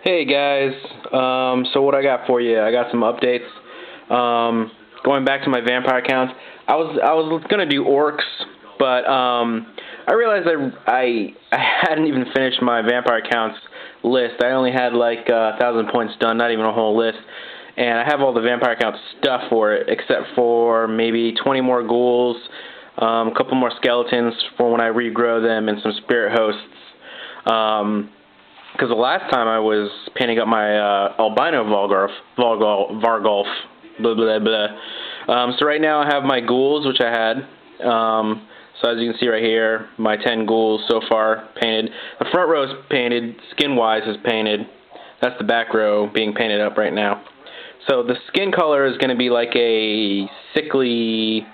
Hey guys, so what I got for you? I got some updates. Going back to my vampire accounts, I was gonna do orcs, but I realized I hadn't even finished my vampire accounts list. I only had like 1,000 points done, not even a whole list, and I have all the vampire account stuff for it, except for maybe 20 more ghouls, a couple more skeletons for when I regrow them, and some spirit hosts. Because the last time I was painting up my albino Vargolf, blah blah blah. So right now I have my ghouls, which I had. So as you can see right here, my 10 ghouls so far painted. The front row is painted, skin-wise is painted. That's the back row being painted up right now. So the skin color is going to be like a sickly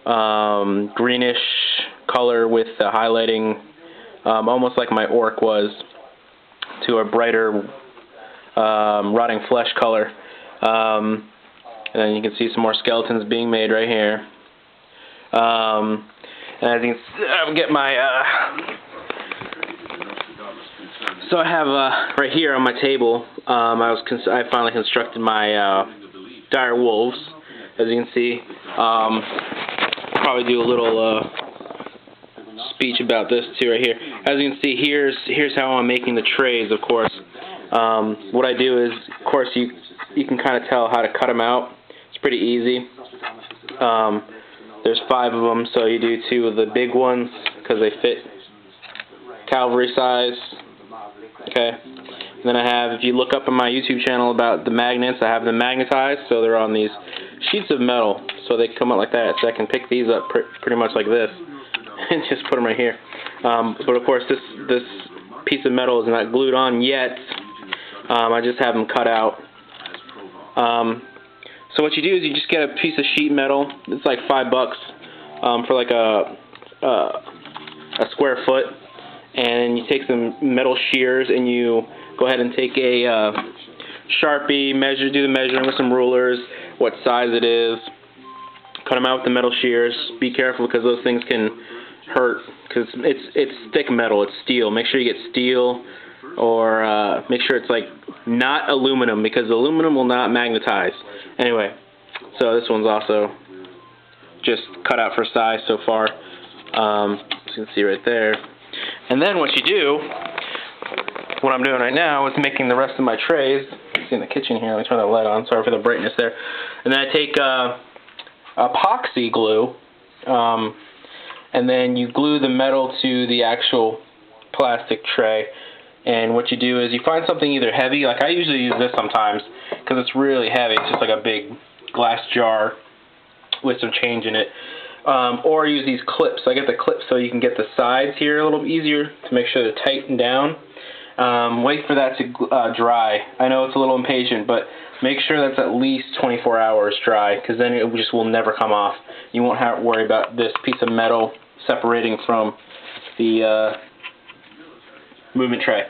greenish color with the highlighting, almost like my orc was, to a brighter rotting flesh color. And then you can see some more skeletons being made right here. And as you can see, I'll get my so I have right here on my table, I finally constructed my dire wolves. As you can see, probably do a little speech about this too right here. As you can see, here's how I'm making the trays. Of course, what I do is, of course, you can kind of tell how to cut them out. It's pretty easy. There's 5 of them, so you do 2 of the big ones because they fit cavalry size. Okay. And then I have, if you look up on my YouTube channel about the magnets, I have them magnetized, so they're on these sheets of metal, so they come out like that. So I can pick these up pretty much like this and just put them right here. But of course, this piece of metal is not glued on yet. I just have them cut out. So what you do is you just get a piece of sheet metal. It's like $5 for like a square foot, and you take some metal shears and you go ahead and take a Sharpie, do the measuring with some rulers, what size it is. Cut them out with the metal shears. Be careful because those things can hurt because it's thick metal. It's steel. Make sure you get steel, or make sure it's like not aluminum, because aluminum will not magnetize. Anyway, so this one's also just cut out for size so far. As you can see right there. And then what you do, what I'm doing right now is making the rest of my trays. You see in the kitchen here. Let me turn that light on. Sorry for the brightness there. And then I take epoxy glue, and then you glue the metal to the actual plastic tray. And what you do is you find something either heavy, like I usually use this sometimes because it's really heavy. It's just like a big glass jar with some change in it. Or use these clips. I get the clips so you can get the sides here a little easier to make sure they're tightened down. Wait for that to dry. I know it's a little impatient, but make sure that's at least 24 hours dry, because then it just will never come off. You won't have to worry about this piece of metal separating from the movement tray.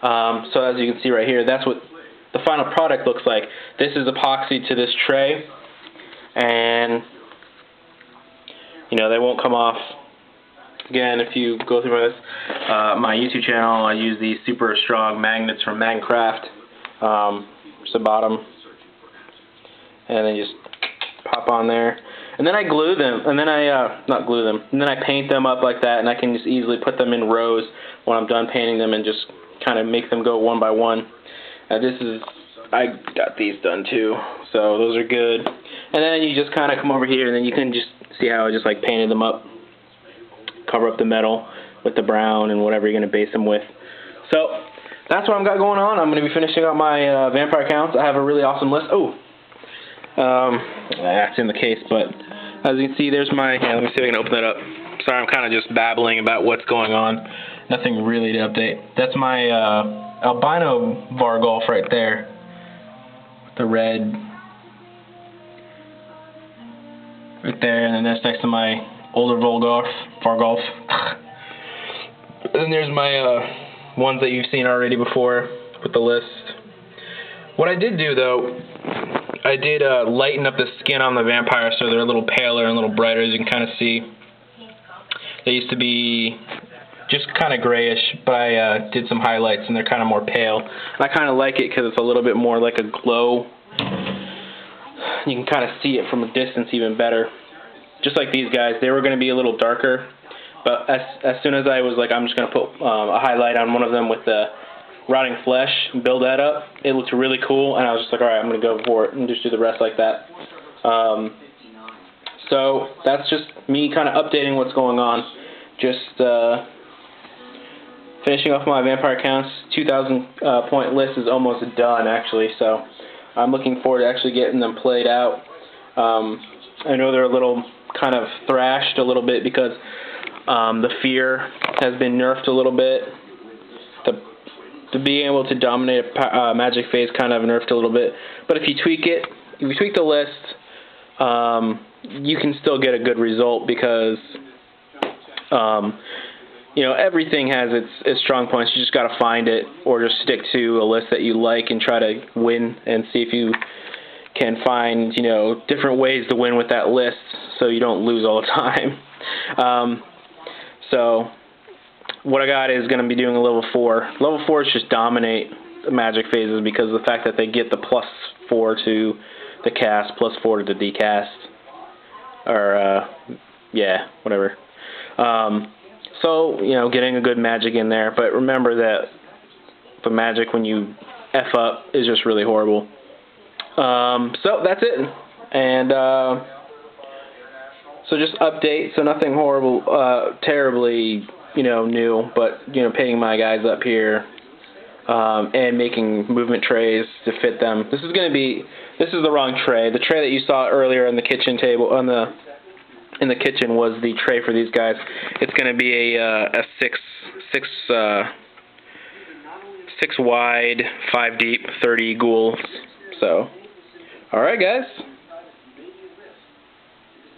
So as you can see right here, that's what the final product looks like. This is epoxy to this tray, and they won't come off. Again, if you go through my YouTube channel, I use these super strong magnets from Magnecraft. Just the bottom, and then you just pop on there, and then I glue them, and then I not glue them, and then I paint them up like that, and I can just easily put them in rows when I'm done painting them, and just kind of make them go one by one. I got these done too, so those are good. And then you just kind of come over here, and then you can just see how I just like painted them up. Cover up the metal with the brown and whatever you're going to base them with. So that's what I've got going on. I'm going to be finishing up my vampire accounts. I have a really awesome list. That's in the case, but as you can see, there's my. Let me see if I can open that up. Sorry, I'm kind of just babbling about what's going on. Nothing really to update. That's my albino Vargolf right there. The red right there, and then that's next to my older Vargolf. And then there's my ones that you've seen already before with the list. What I did do though, I did lighten up the skin on the vampire so they're a little paler and a little brighter, as you can kind of see. They used to be just kind of grayish, but I did some highlights and they're kind of more pale. And I kind of like it because it's a little bit more like a glow. You can kind of see it from a distance even better. Just like these guys, they were going to be a little darker, but as soon as I was like, I'm just going to put a highlight on one of them with the rotting flesh and build that up, it looked really cool, and I was just like, alright, I'm going to go for it and just do the rest like that. So that's just me kind of updating what's going on. Just finishing off my vampire counts. 2,000 point list is almost done, actually, so I'm looking forward to actually getting them played out. I know they're a little kind of thrashed a little bit because the fear has been nerfed a little bit. To be able to dominate a magic phase kind of nerfed a little bit. But if you tweak it, if you tweak the list, you can still get a good result because you know, everything has its strong points. You just got to find it, or just stick to a list that you like and try to win and see if you can find, you know, different ways to win with that list so you don't lose all the time. So what I got is going to be doing a level 4. Level 4 is just dominate the magic phases because of the fact that they get the +4 to the cast, +4 to the decast, or yeah, whatever. So, you know, getting a good magic in there, but remember that the magic when you F up is just really horrible. So that's it, and so just update, so nothing horrible, terribly, you know, new, but, you know, paying my guys up here, and making movement trays to fit them. This is the wrong tray. The tray that you saw earlier on the kitchen table, in the kitchen, was the tray for these guys. It's going to be a 6 wide, 5 deep, 30 ghouls. So, alright guys.